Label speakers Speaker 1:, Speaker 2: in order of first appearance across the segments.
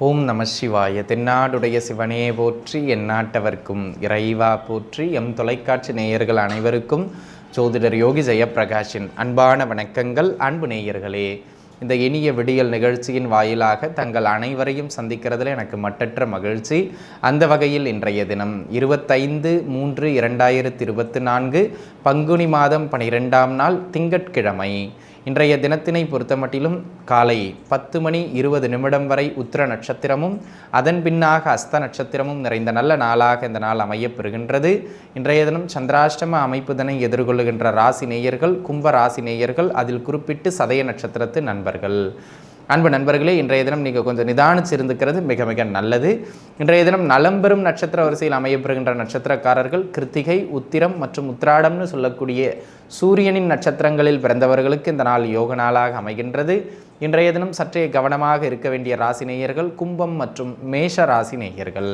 Speaker 1: ஓம் நம சிவாய. தென்னாடுடைய சிவனே போற்றி, எந்நாட்டவர்க்கும் இறைவா போற்றி. எம் தொலைக்காட்சி நேயர்கள் அனைவருக்கும் ஜோதிடர் யோகி ஜெயப்பிரகாஷின் அன்பான வணக்கங்கள். அன்பு நேயர்களே, இந்த இனிய விடியல் நிகழ்ச்சியின் வாயிலாக தங்கள் அனைவரையும் சந்திக்கிறதுல எனக்கு மட்டற்ற மகிழ்ச்சி. அந்த வகையில் இன்றைய தினம் 25/3/2024 பங்குனி மாதம் 12ஆம் நாள் திங்கட்கிழமை. இன்றைய தினத்தினை பொறுத்தமட்டிலும் காலை 10:20 வரை உத்திர நட்சத்திரமும் அதன் பின்னாக அஸ்த நட்சத்திரமும் நிறைந்த நல்ல நாளாக இந்த நாள் அமையப்பெறுகின்றது. இன்றைய தினம் சந்திராஷ்டம அமைப்புதனை எதிர்கொள்ளுகின்ற ராசி நேயர்கள் கும்ப ராசி நேயர்கள், அதில் குறிப்பிட்டு சதய நட்சத்திரத்து நண்பர்கள். அன்பு நண்பர்களே, இன்றைய தினம் நீங்கள் கொஞ்சம் நிதானிச்சு இருந்துக்கிறது மிக மிக நல்லது. இன்றைய தினம் நலம்பெறும் நட்சத்திர வரிசையில் அமையப்பெறுகின்ற நட்சத்திரக்காரர்கள் கிருத்திகை, உத்திரம் மற்றும் உத்திராடம்னு சொல்லக்கூடிய சூரியனின் நட்சத்திரங்களில் பிறந்தவர்களுக்கு இந்த நாள் யோக நாளாக அமைகின்றது. இன்றைய தினம் சற்றே கவனமாக இருக்க வேண்டிய ராசி நேயர்கள் கும்பம் மற்றும் மேஷ ராசி நேயர்கள்.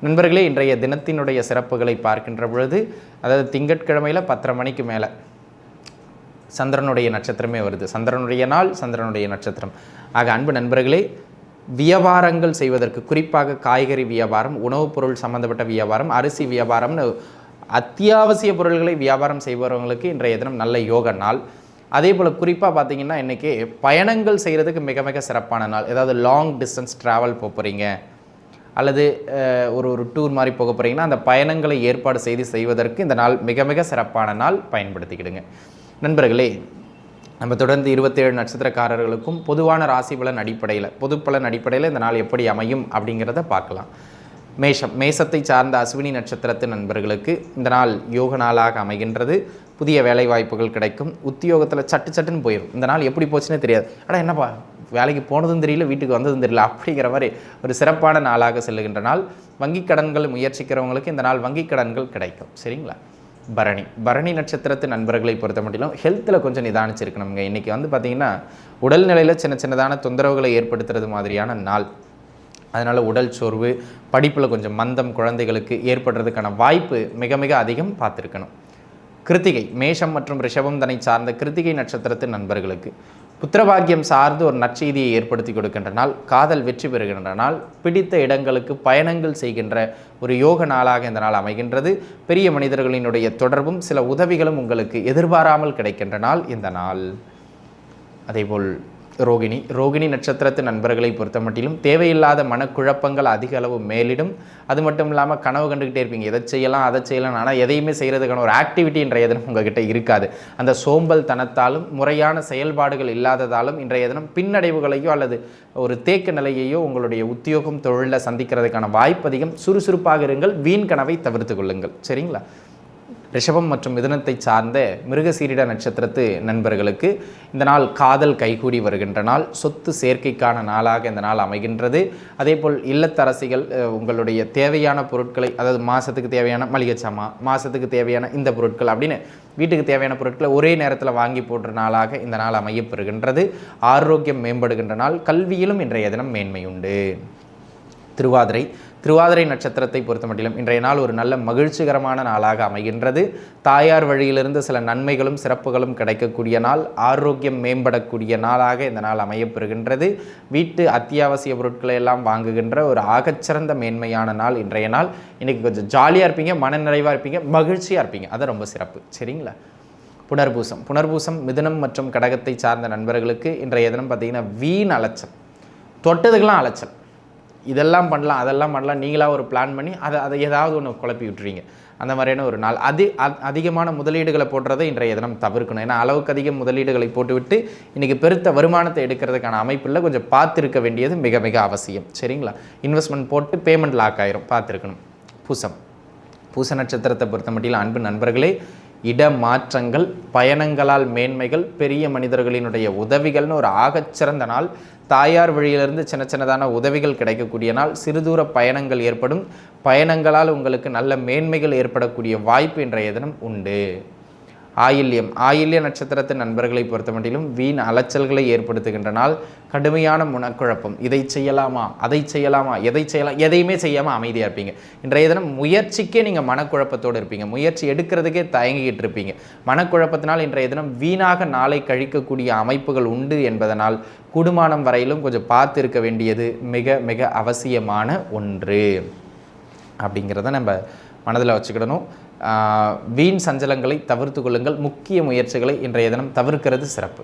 Speaker 1: நண்பர்களே, இன்றைய தினத்தினுடைய சிறப்புகளை பார்க்கின்ற பொழுது, அதாவது திங்கட்கிழமையில் 10:30 மணிக்கு மேலே சந்திரனுடைய நட்சத்திரமே வருது. சந்திரனுடைய நாள், சந்திரனுடைய நட்சத்திரம். ஆக அன்பு நண்பர்களே, வியாபாரங்கள் செய்வதற்கு, குறிப்பாக காய்கறி வியாபாரம், உணவுப் பொருள் சம்பந்தப்பட்ட வியாபாரம், அரிசி வியாபாரம்னு அத்தியாவசிய பொருள்களை வியாபாரம் செய்பவர்களுக்கு இன்றைய தினம் நல்ல யோக நாள். அதே போல் குறிப்பாக பார்த்திங்கன்னா இன்றைக்கி பயணங்கள் செய்கிறதுக்கு மிக மிக சிறப்பான நாள். ஏதாவது லாங் டிஸ்டன்ஸ் ட்ராவல் போகிறீங்க அல்லது ஒரு டூர் மாதிரி போக போகிறீங்கன்னா அந்த பயணங்களை ஏற்பாடு செய்வதற்கு இந்த நாள் மிக மிக சிறப்பான நாள், பயன்படுத்திக்கிடுங்க. நண்பர்களே, நம்ம தொடர்ந்து 27 நட்சத்திரக்காரர்களுக்கும் பொதுவான ராசி பலன் அடிப்படையில், பொது பலன் அடிப்படையில் இந்த நாள் எப்படி அமையும் அப்படிங்கிறத பார்க்கலாம். மேசத்தை சார்ந்த அஸ்வினி நட்சத்திரத்து நண்பர்களுக்கு இந்த நாள் யோக நாளாக அமைகின்றது. புதிய வேலை வாய்ப்புகள் கிடைக்கும். உத்தியோகத்தில் சட்டுன்னு போயிடும். இந்த நாள் எப்படி போச்சுன்னே தெரியாது. ஆனால் என்னப்பா வேலைக்கு போனதும் தெரியல, வீட்டுக்கு வந்ததும் தெரியல அப்படிங்கிற மாதிரி ஒரு சிறப்பான நாளாக செல்லுகின்ற நாள். வங்கி கடன்கள் முயற்சிக்கிறவங்களுக்கு இந்த நாள் வங்கி கடன்கள் கிடைக்கும். சரிங்களா? பரணி நட்சத்திரத்து நண்பர்களை பொறுத்த மட்டிலும் ஹெல்த்தில் கொஞ்சம் நிதானிச்சிருக்கணுங்க. இன்றைக்கி பார்த்திங்கன்னா உடல்நிலையில் சின்னதான தொந்தரவுகளை ஏற்படுத்துறது மாதிரியான நாள். அதனால் உடல் சோர்வு, படிப்பில் கொஞ்சம் மந்தம் குழந்தைகளுக்கு ஏற்படுறதுக்கான வாய்ப்பு மிக மிக அதிகம் பார்த்துருக்கணும். கிருத்திகை, மேஷம் மற்றும் ரிஷபம் தன்னை சார்ந்த கிருத்திகை நட்சத்திரத்து நண்பர்களுக்கு புத்திரபாக்கியம் சார்ந்து ஒரு நற்செய்தியை ஏற்படுத்தி கொடுக்கின்ற நாள். காதல் வெற்றி பெறுகின்ற நாள். பிடித்த இடங்களுக்கு பயணங்கள் செய்கின்ற ஒரு யோக நாளாக இந்த நாள் அமைகின்றது. பெரிய மனிதர்களினுடைய தொடர்பும் சில உதவிகளும் உங்களுக்கு எதிர்பாராமல் கிடைக்கின்ற நாள் இந்த நாள். அதேபோல் ரோகிணி நட்சத்திரத்து நண்பர்களை பொறுத்த மட்டிலும் தேவையில்லாத மனக்குழப்பங்கள் அதிக அளவு மேலிடும். அது மட்டும் இல்லாமல் கனவு கண்டுக்கிட்டே இருப்பீங்க, எதை செய்யலாம் அதை செய்யலாம், ஆனால் எதையுமே செய்கிறதுக்கான ஒரு ஆக்டிவிட்டி இன்றைய தினம் உங்ககிட்ட இருக்காது. அந்த சோம்பல் தனத்தாலும் முறையான செயல்பாடுகள் இல்லாததாலும் இன்றைய தினம் பின்னடைவுகளையோ அல்லது ஒரு தேக்க நிலையையோ உங்களுடைய உத்தியோகம் தொழிலில் சந்திக்கிறதுக்கான வாய்ப்பு அதிகம். சுறுசுறுப்பாக இருங்கள், வீண் கனவை தவிர்த்து கொள்ளுங்கள். சரிங்களா? ரிஷபம் மற்றும் மிதுனத்தை சார்ந்த மிருகசீரிட நட்சத்திரத்து நண்பர்களுக்கு இந்த நாள் காதல் கைகூடி வருகின்ற நாள். சொத்து சேர்க்கைக்கான நாளாக இந்த நாள் அமைகின்றது. அதேபோல் இல்லத்தரசிகள் உங்களுடைய தேவையான பொருட்களை, அதாவது மாதத்துக்கு தேவையான மளிகை சாமான், மாதத்துக்கு தேவையான இந்த பொருட்கள் அப்படின்னு வீட்டுக்கு தேவையான பொருட்களை ஒரே நேரத்தில் வாங்கி போடுற நாளாக இந்த நாள் அமையப்பெறுகின்றது. ஆரோக்கியம் மேம்படுகின்ற நாள். கல்வியிலும் இன்றைய தினம் மேன்மை உண்டு. திருவாதிரை நட்சத்திரத்தை பொறுத்த மட்டிலும் இன்றைய நாள் ஒரு நல்ல மகிழ்ச்சிகரமான நாளாக அமைகின்றது. தாயார் வழியிலிருந்து சில நன்மைகளும் சிறப்புகளும் கிடைக்கக்கூடிய நாள். ஆரோக்கியம் மேம்படக்கூடிய நாளாக இந்த நாள் அமையப்பெறுகின்றது. வீட்டு அத்தியாவசிய பொருட்களை எல்லாம் வாங்குகின்ற ஒரு ஆகச்சிறந்த மேன்மையான நாள் இன்றைய நாள். இன்றைக்கி கொஞ்சம் ஜாலியாக இருப்பீங்க, மனநிறைவாக இருப்பீங்க, மகிழ்ச்சியாக இருப்பீங்க. அது ரொம்ப சிறப்பு. சரிங்களா? புனர்பூசம் மிதுனம் மற்றும் கடகத்தை சார்ந்த நண்பர்களுக்கு இன்றைய தினம் பார்த்திங்கன்னா வீண் அலைச்சல், தொட்டதுக்கெல்லாம் அலைச்சல், இதெல்லாம் பண்ணலாம் அதெல்லாம் பண்ணலாம், நீங்களாக ஒரு பிளான் பண்ணி அதை ஏதாவது ஒன்று குழப்பி விட்டுறீங்க. அந்த மாதிரியான ஒரு நாள். அதிகமான முதலீடுகளை போடுறதை இன்றைய தினம் தவிர்க்கணும். ஏன்னா அளவுக்கு அதிக முதலீடுகளை போட்டுவிட்டு இன்றைக்கி பெருத்த வருமானத்தை எடுக்கிறதுக்கான அமைப்பில் கொஞ்சம் பார்த்துருக்க வேண்டியது மிக மிக அவசியம். சரிங்களா? இன்வெஸ்ட்மெண்ட் போட்டு பேமெண்ட் லாக் ஆயிரும், பார்த்துருக்கணும். பூச நட்சத்திரத்தை பொறுத்த மட்டில் அன்பு நண்பர்களே, இடமாற்றங்கள், பயணங்களால் மேன்மைகள், பெரிய மனிதர்களினுடைய உதவிகள்னு ஒரு ஆகச்சிறந்த நாள். தாயார் வழியிலிருந்து சின்னதான உதவிகள் கிடைக்கக்கூடிய நாள். சிறுதூர பயணங்கள் ஏற்படும். பயணங்களால் உங்களுக்கு நல்ல மேன்மைகள் ஏற்படக்கூடிய வாய்ப்பு இன்றைய தினம் உண்டு. ஆயில்ய நட்சத்திரத்து நண்பர்களை பொறுத்த மட்டிலும் வீண் அலைச்சல்களை ஏற்படுத்துகின்ற நாள். கடுமையான மனக்குழப்பம், இதை செய்யலாமா அதை செய்யலாமா எதை செய்யலாம், எதையுமே செய்யாமல் அமைதியாக இருப்பீங்க. இன்றைய தினம் முயற்சிக்கே நீங்கள் மனக்குழப்பத்தோடு இருப்பீங்க, முயற்சி எடுக்கிறதுக்கே தயங்கிக்கிட்டு இருப்பீங்க. மனக்குழப்பத்தினால் இன்றைய தினம் வீணாக நாளை கழிக்கக்கூடிய அமைப்புகள் உண்டு என்பதனால் கூடுமானம் வரையிலும் கொஞ்சம் பார்த்து இருக்க வேண்டியது மிக மிக அவசியமான ஒன்று அப்படிங்கிறத நம்ம மனதில் வச்சுக்கிடணும். வீண் சஞ்சலங்களை தவிர்த்து கொள்ளுங்கள். முக்கிய முயற்சிகளை இன்றைய தினம் தவிர்க்கிறது சிறப்பு.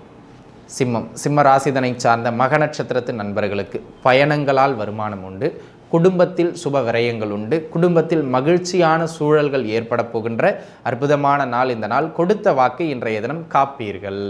Speaker 1: சிம்ம ராசிதனை சார்ந்த மக நட்சத்திரத்து நண்பர்களுக்கு பயணங்களால் வருமானம் உண்டு. குடும்பத்தில் சுப விரயங்கள் உண்டு. குடும்பத்தில் மகிழ்ச்சியான சூழல்கள் ஏற்பட போகின்ற அற்புதமான நாள் இந்த நாள். கொடுத்த வாக்கு இன்றைய தினம் காப்பீர்கள்.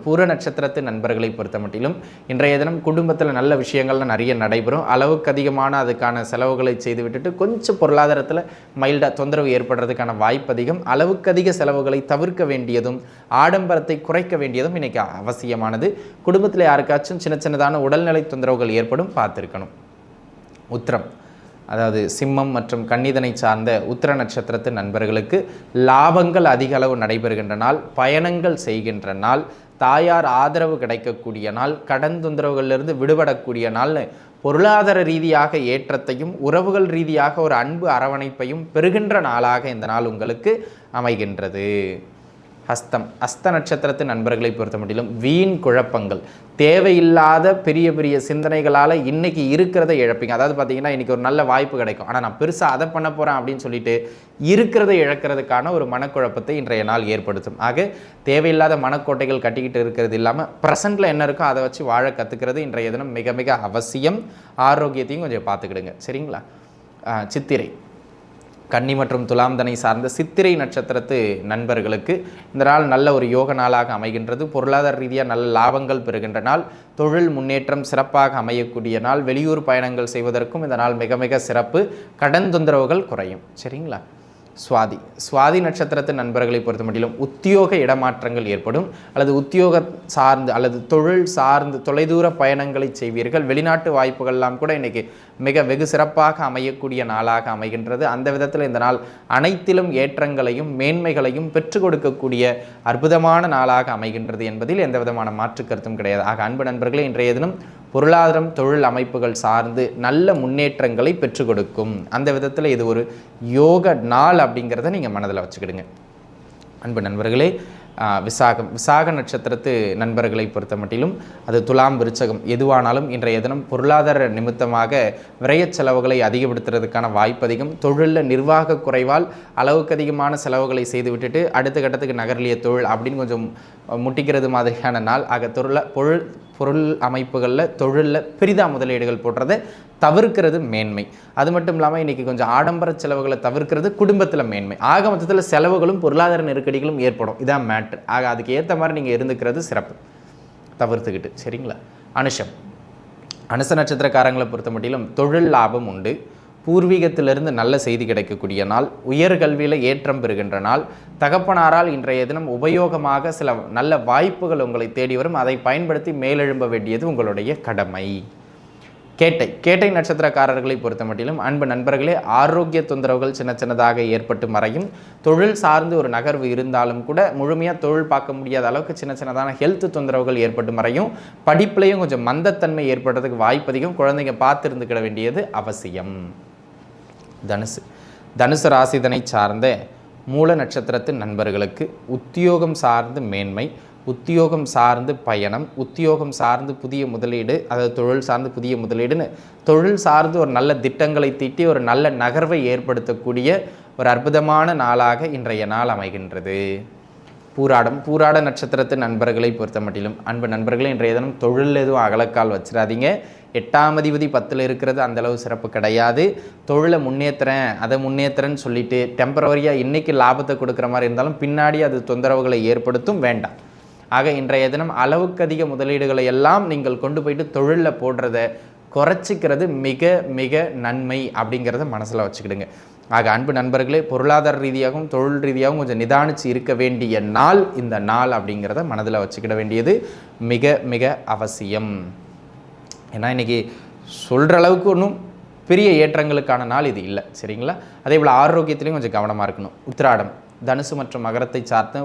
Speaker 1: பூர நட்சத்திரத்து நண்பர்களை பொறுத்த மட்டிலும் இன்றைய தினம் குடும்பத்தில் நல்ல விஷயங்கள்லாம் நிறைய நடைபெறும். அளவுக்கு அதிகமான அதுக்கான செலவுகளை செய்து விட்டுட்டு கொஞ்சம் பொருளாதாரத்தில் மைல்டாக தொந்தரவு ஏற்படுறதுக்கான வாய்ப்பு அதிகம். அளவுக்கு அதிக செலவுகளை தவிர்க்க வேண்டியதும் ஆடம்பரத்தை குறைக்க வேண்டியதும் இன்றைக்கி அவசியமானது. குடும்பத்தில் யாருக்காச்சும் சின்னதான உடல்நிலை தொந்தரவுகள் ஏற்படும், பார்த்துருக்கணும். உத்திரம், அதாவது சிம்மம் மற்றும் கன்னிதனை சார்ந்த உத்திர நட்சத்திரத்து நண்பர்களுக்கு லாபங்கள் அதிக அளவு நடைபெறுகின்ற நாள். பயணங்கள் செய்கின்ற நாள். தாயார் ஆதரவு கிடைக்கக்கூடிய நாள். கடன் தொந்தரவுகளிலிருந்து விடுபடக்கூடிய நாள். பொருளாதார ரீதியாக ஏற்றத்தையும் உறவுகள் ரீதியாக ஒரு அன்பு அரவணைப்பையும் பெறுகின்ற நாளாக இந்த நாள் உங்களுக்கு அமைகின்றது. அஸ்த நட்சத்திரத்து நண்பர்களை பொறுத்த மட்டிலும் வீண் குழப்பங்கள், தேவையில்லாத பெரிய சிந்தனைகளால் இன்றைக்கி இருக்கிறத இழப்பீங்க. அதாவது பார்த்தீங்கன்னா இன்றைக்கி ஒரு நல்ல வாய்ப்பு கிடைக்கும், ஆனால் நான் பெருசாக அதை பண்ண போகிறேன் அப்படின்னு சொல்லிட்டு இருக்கிறத இழக்கிறதுக்கான ஒரு மனக்குழப்பத்தை இன்றைய நாள் ஏற்படுத்தும். ஆக தேவையில்லாத மனக்கோட்டைகள் கட்டிக்கிட்டு இருக்கிறது இல்லாமல் ப்ரெசென்ட்டில் என்ன இருக்கோ அதை வச்சு வாழ கற்றுக்கிறது இன்றைய தினம் மிக மிக அவசியம். ஆரோக்கியத்தையும் கொஞ்சம் பார்த்துக்கிடுங்க, சரிங்களா? சித்திரை, கன்னி மற்றும் துலாம் தனை சார்ந்த சித்திரை நட்சத்திரத்து நண்பர்களுக்கு இந்த நாள் நல்ல ஒரு யோக நாளாக அமைகின்றது. பொருளாதார ரீதியாக நல்ல லாபங்கள் பெறுகின்ற நாள். தொழில் முன்னேற்றம் சிறப்பாக அமையக்கூடிய நாள். வெளியூர் பயணங்கள் செய்வதற்கும் இந்த நாள் மிக மிக சிறப்பு. கடன் தொந்தரவுகள் குறையும், சரிங்களா? சுவாதி நட்சத்திரத்து நண்பர்களை பொறுத்த மட்டிலும் உத்தியோக இடமாற்றங்கள் ஏற்படும், அல்லது உத்தியோக சார்ந்து அல்லது தொழில் சார்ந்து தொலைதூர பயணங்களை செய்வீர்கள். வெளிநாட்டு வாய்ப்புகள்லாம் கூட இன்றைக்கி மிக வெகு சிறப்பாக அமையக்கூடிய நாளாக அமைகின்றது. அந்த விதத்தில் இந்த நாள் அனைத்திலும் ஏற்றங்களையும் மேன்மைகளையும் பெற்றுக் கொடுக்கக்கூடிய அற்புதமான நாளாக அமைகின்றது என்பதில் எந்த விதமான மாற்று கருத்தும் கிடையாது. ஆக அன்பு நண்பர்களே, இன்றைய தினம் பொருளாதாரம் தொழில் அமைப்புகள் சார்ந்து நல்ல முன்னேற்றங்களை பெற்றுக் கொடுக்கும். அந்த விதத்தில் இது ஒரு யோக நாள் அப்படிங்கிறத நீங்கள் மனதில் வச்சுக்கிடுங்க. அன்பு நண்பர்களே, விசாக நட்சத்திரத்து நண்பர்களை பொறுத்த மட்டிலும் அது துலாம் விருச்சகம் எதுவானாலும் இன்றைய தினம் பொருளாதார நிமித்தமாக விரயச் செலவுகளை அதிகப்படுத்துறதுக்கான வாய்ப்பு அதிகம். தொழிலில் நிர்வாக குறைவால் அளவுக்கு அதிகமான செலவுகளை செய்து விட்டுட்டு அடுத்த கட்டத்துக்கு நகரலிய தொழில் அப்படின்னு கொஞ்சம் முட்டிக்கிறது மாதிரியான நாள். ஆக பொருள் அமைப்புகளில் தொழிலில் பெரிதாக முதலீடுகள் போடுறதை தவிர்க்கிறது மேன்மை. அது மட்டும் இல்லாமல் இன்றைக்கி கொஞ்சம் ஆடம்பர செலவுகளை தவிர்க்கிறது குடும்பத்தில் மேன்மை. ஆக மொத்தத்தில் செலவுகளும் பொருளாதார நெருக்கடிகளும் ஏற்படும், இதான் மேட்ரு. ஆக அதுக்கு ஏற்ற மாதிரி நீங்கள் இருந்துக்கிறது சிறப்பு, தவிர்த்துக்கிட்டு, சரிங்களா? அனுச நட்சத்திரக்காரங்களை பொறுத்த மட்டிலும் தொழில் லாபம் உண்டு. பூர்வீகத்திலிருந்து நல்ல செய்தி கிடைக்கக்கூடிய நாள். உயர்கல்வியில் ஏற்றம் பெறுகின்ற நாள். தகப்பனாரால் இன்றைய தினம் உபயோகமாக சில நல்ல வாய்ப்புகள் உங்களை தேடி வரும். அதை பயன்படுத்தி மேலெழும்ப வேண்டியது உங்களுடைய கடமை. கேட்டை நட்சத்திரக்காரர்களை பொறுத்த மட்டிலும் அன்பு நண்பர்களே, ஆரோக்கிய தொந்தரவுகள் சின்னதாக ஏற்பட்டு மறையும். தொழில் சார்ந்து ஒரு நகர்வு இருந்தாலும் கூட முழுமையாக தொழில் பார்க்க முடியாத அளவுக்கு சின்னதான ஹெல்த் தொந்தரவுகள் ஏற்பட்டு மறையும். படிப்புலையும் கொஞ்சம் மந்தத்தன்மை ஏற்படுறதுக்கு வாய்ப்பு அதிகம். குழந்தைங்க பார்த்து இருந்துக்கிட வேண்டியது அவசியம். தனுசு ராசிதனை சார்ந்த மூல நட்சத்திரத்து நண்பர்களுக்கு உத்தியோகம் சார்ந்து மேன்மை, உத்தியோகம் சார்ந்து பயணம், உத்தியோகம் சார்ந்து புதிய முதலீடு, அதாவது தொழில் சார்ந்து புதிய முதலீடுன்னு தொழில் சார்ந்து ஒரு நல்ல திட்டங்களை தீட்டி ஒரு நல்ல நகர்வை ஏற்படுத்தக்கூடிய ஒரு அற்புதமான நாளாக இன்றைய நாள் அமைகின்றது. பூராட நட்சத்திரத்து நண்பர்களை பொறுத்த மட்டிலும் அன்பு நண்பர்களே, இன்றைய தினம் தொழில் எதுவும் அகலக்கால் வச்சிடாதீங்க. 8ஆம் அதிபதி 10ல் இருக்கிறது அந்தளவு சிறப்பு கிடையாது. தொழிலை முன்னேற்றுறேன்னு சொல்லிட்டு டெம்பரவரியாக இன்றைக்கி லாபத்தை கொடுக்குற மாதிரி இருந்தாலும் பின்னாடி அது தொந்தரவுகளை ஏற்படுத்தும், வேண்டாம். ஆக இன்றைய தினம் அளவுக்கு அதிக முதலீடுகளை எல்லாம் நீங்கள் கொண்டு போயிட்டு தொழிலில் போடுறத குறைச்சிக்கிறது மிக மிக நன்மை அப்படிங்கிறத மனசில் வச்சுக்கிடுங்க. ஆக அன்பு நண்பர்களே, பொருளாதார ரீதியாகவும் தொழில் ரீதியாகவும் கொஞ்சம் நிதானித்து இருக்க வேண்டிய நாள் இந்த நாள் அப்படிங்கிறத மனதில் வச்சுக்கிட வேண்டியது மிக மிக அவசியம். ஏன்னா இன்றைக்கி சொல்கிற அளவுக்கு ஒன்றும் பெரிய ஏற்றங்களுக்கான நாள் இது இல்லை, சரிங்களா? அதே போல் ஆரோக்கியத்துலேயும் கொஞ்சம் கவனமாக இருக்கணும். தனுசு மற்றும் மகரத்தை சார்ந்த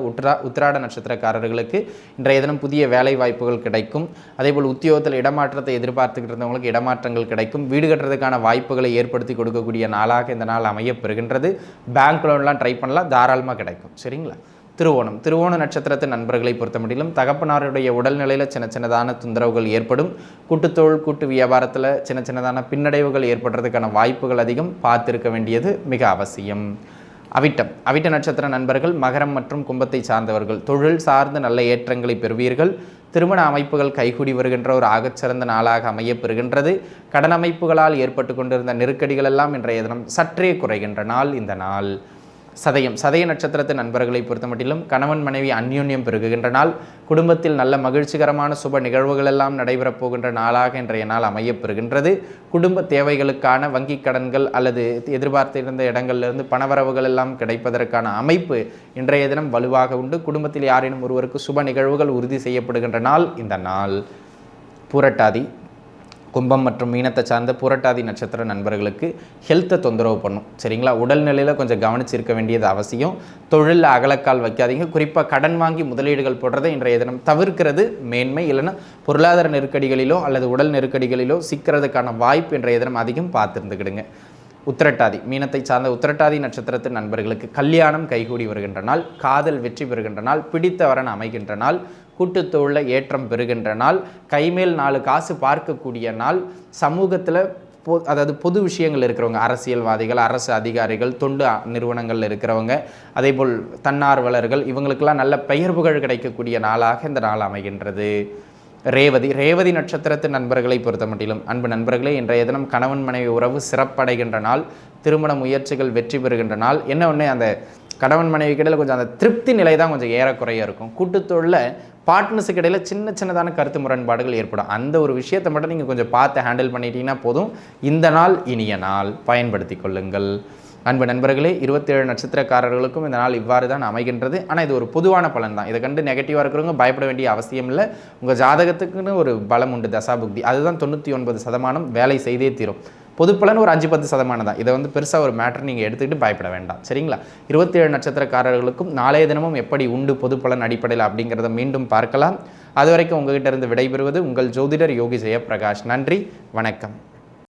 Speaker 1: உத்திராட நட்சத்திரக்காரர்களுக்கு இன்றைய தினம் புதிய வேலை வாய்ப்புகள் கிடைக்கும். அதேபோல் உத்தியோகத்தில் இடமாற்றத்தை எதிர்பார்த்துக்கிட்டு இருந்தவங்களுக்கு இடமாற்றங்கள் கிடைக்கும். வீடு கட்டுறதுக்கான வாய்ப்புகளை ஏற்படுத்தி கொடுக்கக்கூடிய நாளாக இந்த நாள் அமையப்பெறுகின்றது. பேங்க் லோன்லாம் ட்ரை பண்ணலாம், தாராளமாக கிடைக்கும். சரிங்களா? திருவோண நட்சத்திரத்து நண்பர்களை பொறுத்தமட்டிலும் தகப்பனாருடைய உடல்நிலையில் சின்ன சின்னதான தொந்தரவுகள் ஏற்படும். கூட்டுத்தொழில் கூட்டு வியாபாரத்தில் சின்ன சின்னதான பின்னடைவுகள் ஏற்படுறதுக்கான வாய்ப்புகள் அதிகம். பார்த்திருக்க வேண்டியது மிக அவசியம். அவிட்ட நட்சத்திர நண்பர்கள் மகரம் மற்றும் கும்பத்தை சார்ந்தவர்கள் தொழில் சார்ந்து நல்ல ஏற்றங்களை பெறுவீர்கள். திருமண அமைப்புகள் கைகூடி வருகின்ற ஒரு ஆகச்சிறந்த நாளாக அமையப்பெறுகின்றது. கடன் அமைப்புகளால் ஏற்பட்டு கொண்டிருந்த நெருக்கடிகள் எல்லாம் இன்றைய தினம் சற்றே குறைகின்ற நாள் இந்த நாள். சதய நட்சத்திரத்து நண்பர்களை பொறுத்தமட்டிலும் கணவன் மனைவி அந்யோன்யம் பெருகுகின்ற நாள். குடும்பத்தில் நல்ல மகிழ்ச்சிகரமான சுப நிகழ்வுகள் எல்லாம் நடைபெறப் போகின்ற நாளாக இன்றைய நாள் அமையப்பெறுகின்றது. குடும்ப தேவைகளுக்கான வங்கி கடன்கள் அல்லது எதிர்பார்த்திருந்த இடங்களிலிருந்து பணவரவுகள் எல்லாம் கிடைப்பதற்கான அமைப்பு இன்றைய தினம் வலுவாக உண்டு. குடும்பத்தில் யாரேனும் ஒருவருக்கு சுப நிகழ்வுகள் உறுதி செய்யப்படுகின்ற நாள் இந்த நாள். புரட்டாதி கும்பம் மற்றும் மீனத்தை சார்ந்த புரட்டாதி நட்சத்திர நண்பர்களுக்கு ஹெல்த்தை தொந்தரவு பண்ணும். சரிங்களா? உடல்நிலையில் கொஞ்சம் கவனிச்சிருக்க வேண்டியது அவசியம். தொழிலில் அகலக்கால் வைக்காதீங்க. குறிப்பாக கடன் வாங்கி முதலீடுகள் போடுறதை இன்றைய தினம் தவிர்க்கிறது மேன்மை. இல்லைன்னா பொருளாதார நெருக்கடிகளிலோ அல்லது உடல் நெருக்கடிகளிலோ சிக்கிறதுக்கான வாய்ப்பு இன்றைய தினம் அதிகம் பார்த்துருந்துக்கிடுங்க. உத்திரட்டாதி மீனத்தை சார்ந்த உத்திரட்டாதி நட்சத்திரத்தின் நண்பர்களுக்கு கல்யாணம் கைகூடி வருகின்ற நாள். காதல் வெற்றி பெறுகின்ற நாள். பிடித்தவரன் அமைகின்ற நாள். கூட்டுத்தொழில் ஏற்றம் பெறுகின்ற நாள். கைமேல் 4 காசு பார்க்கக்கூடிய நாள். சமூகத்தில் அதாவது பொது விஷயங்கள் இருக்கிறவங்க, அரசியல்வாதிகள், அரசு அதிகாரிகள், தொண்டு நிறுவனங்கள் இருக்கிறவங்க, அதேபோல் தன்னார்வலர்கள், இவங்களுக்கெல்லாம் நல்ல பெயர் புகழ் கிடைக்கக்கூடிய நாளாக இந்த நாள் அமைகின்றது. ரேவதி நட்சத்திரத்து நண்பர்களை பொறுத்த மட்டிலும் அன்பு நண்பர்களே, இன்றைய தினம் கணவன் மனைவி உறவு சிறப்படைகின்ற நாள். திருமண முயற்சிகள் வெற்றி பெறுகின்ற நாள். என்ன ஒன்று, அந்த கணவன் மனைவி இடையில் கொஞ்சம் அந்த திருப்தி நிலை தான் கொஞ்சம் ஏறக்குறைய இருக்கும். கூட்டுத்தொழில் பார்ட்னர்ஸுக்கு இடையில் சின்னதான கருத்து முரண்பாடுகள் ஏற்படும். அந்த ஒரு விஷயத்தை மட்டும் நீங்கள் கொஞ்சம் பார்த்து ஹேண்டில் பண்ணிட்டீங்கன்னா போதும். இந்த நாள் இனிய நாள், பயன்படுத்தி கொள்ளுங்கள். அன்பு நண்பர்களே, 27 நட்சத்திரக்காரர்களுக்கும் இந்த நாள் இவ்வாறு தான் அமைகின்றது. ஆனால் இது ஒரு பொதுவான பலன் தான். இதை கண்டு நெகட்டிவாக இருக்கிறவங்க பயப்பட வேண்டிய அவசியம் இல்லை. உங்கள் ஜாதகத்துக்குன்னு ஒரு பலம் உண்டு, தசாபுக்தி. அதுதான் 99% வேலை செய்தே தீரும். பொது பலன் ஒரு 5-10% தான். இதை பெருசாக ஒரு மேட்டர் நீங்கள் எடுத்துக்கிட்டு பயப்பட வேண்டாம். சரிங்களா? 27 நட்சத்திரக்காரர்களுக்கும் நாளைய தினமும் எப்படி உண்டு பொது பலன் அடிப்படையில் அப்படிங்கிறத மீண்டும் பார்க்கலாம். அது வரைக்கும் உங்ககிட்ட இருந்து விடைபெறுவது உங்கள் ஜோதிடர் யோகி ஜெயப்பிரகாஷ். நன்றி, வணக்கம்.